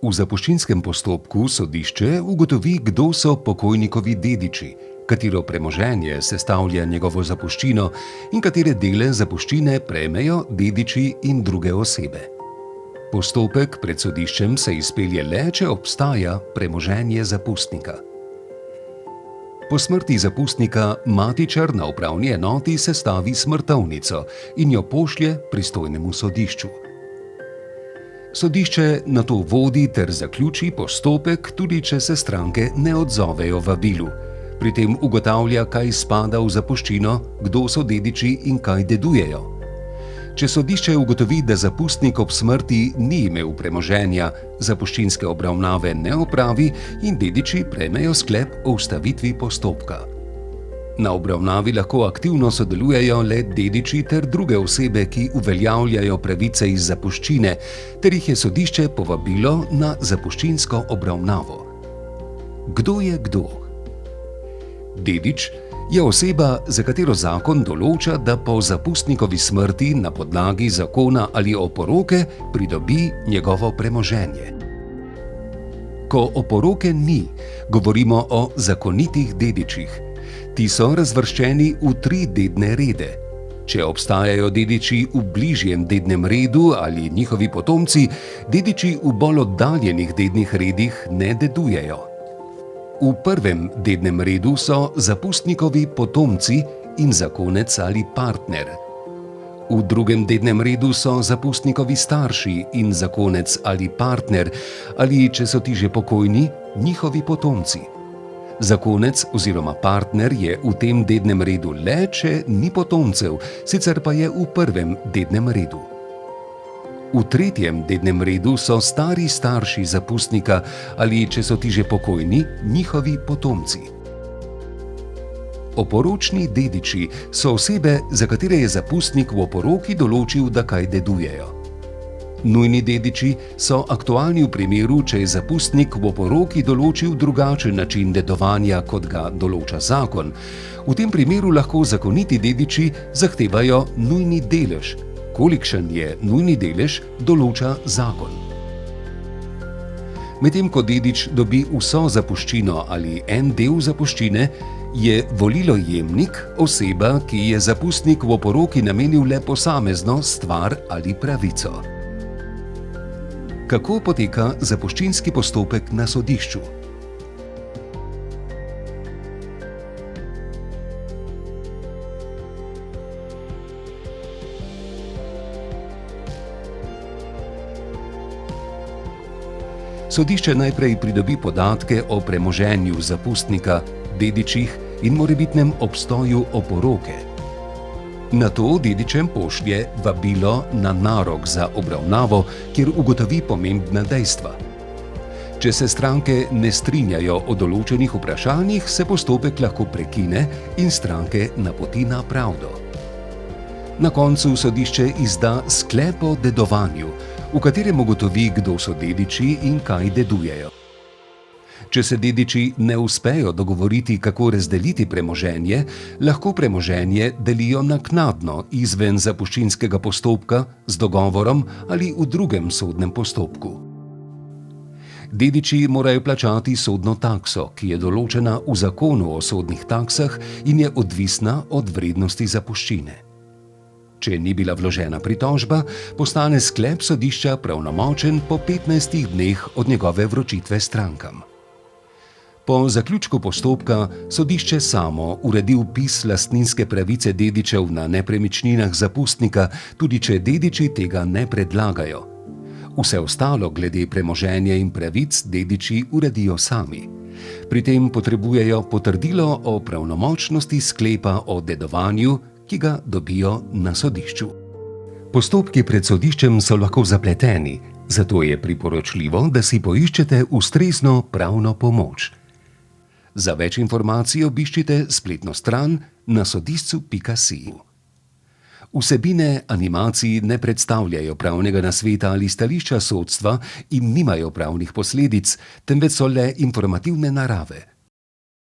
V zapuščinskem postopku sodišče ugotovi, kdo so pokojnikovi dediči, katero premoženje sestavlja njegovo zapuščino in katere dele zapuščine prejmejo dediči in druge osebe. Postopek pred sodiščem se izpelje le, če obstaja premoženje zapustnika. Po smrti zapustnika matičar na upravni enoti sestavi smrtovnico in jo pošlje pristojnemu sodišču. Sodišče nato vodi ter zaključi postopek, tudi če se stranke ne odzovejo vabilu. Pri tem ugotavlja, kaj spada v zapuščino, kdo so dediči in kaj dedujejo. Če sodišče ugotovi, da zapustnik ob smrti ni imel premoženja, zapuščinske obravnave ne opravi in dediči prejmejo sklep o ustavitvi postopka. Na obravnavi lahko aktivno sodelujejo le dediči ter druge osebe, ki uveljavljajo pravice iz zapuščine, ter jih je sodišče povabilo na zapuščinsko obravnavo. Kdo je kdo? Dedič je oseba, za katero zakon določa, da po zapustnikovi smrti na podlagi zakona ali oporoke pridobi njegovo premoženje. Ko oporoke ni, govorimo o zakonitih dedičih. Ti so razvrščeni v 3 dedne rede. Če obstajajo dediči v bližjem dednem redu ali njihovi potomci, dediči v bolj oddaljenih dednih redih ne dedujejo. V prvem dednem redu so zapustnikovi potomci in zakonec ali partner. V drugem dednem redu so zapustnikovi starši in zakonec ali partner, ali, če so ti že pokojni, njihovi potomci. Zakonec oziroma partner je v tem dednem redu le, če ni potomcev, sicer pa je v prvem dednem redu. V tretjem dednem redu so stari starši zapustnika ali, če so ti že pokojni, njihovi potomci. Oporočni dediči so osebe, za katere je zapustnik v oporoki določil, da kaj dedujejo. Nujni dediči so aktualni v primeru, če je zapustnik v oporoki določil drugačen način dedovanja, kot ga določa zakon. V tem primeru lahko zakoniti dediči zahtevajo nujni delež. Kolikšen je nujni delež, določa zakon. Medtem ko dedič dobi vso zapuščino ali en del zapuščine, je volilojemnik oseba, ki je zapustnik v oporoki namenil le posamezno stvar ali pravico. Kako poteka zapuščinski postopek na sodišču? Sodišče najprej pridobi podatke o premoženju zapustnika, dedičih in morebitnem obstoju oporoke. Nato dedičem pošlje vabilo na narok za obravnavo, kjer ugotovi pomembna dejstva. Če se stranke ne strinjajo o določenih vprašanjih, se postopek lahko prekine in stranke napoti na pravdo. Na koncu sodišče izda sklep o dedovanju, v katerem ugotovi, kdo so dediči in kaj dedujejo. Če se dediči ne uspejo dogovoriti, kako razdeliti premoženje, lahko premoženje delijo naknadno izven zapuščinskega postopka z dogovorom ali v drugem sodnem postopku. Dediči morajo plačati sodno takso, ki je določena v zakonu o sodnih taksah in je odvisna od vrednosti zapuščine. Če ni bila vložena pritožba, postane sklep sodišča pravnomočen po 15 dneh od njegove vročitve strankam. Po zaključku postopka sodišče samo uredi vpis lastninske pravice dedičev na nepremičninah zapustnika, tudi če dediči tega ne predlagajo. Vse ostalo glede premoženja in pravic dediči uredijo sami. Pri tem potrebujejo potrdilo o pravnomočnosti sklepa o dedovanju, ki ga dobijo na sodišču. Postopki pred sodiščem so lahko zapleteni, zato je priporočljivo, da si poiščete ustrezno pravno pomoč. Za več informacij obiščite spletno stran nasodiscu.si. Vsebine animacij ne predstavljajo pravnega nasveta ali stališča sodstva in nimajo pravnih posledic, temveč so le informativne narave.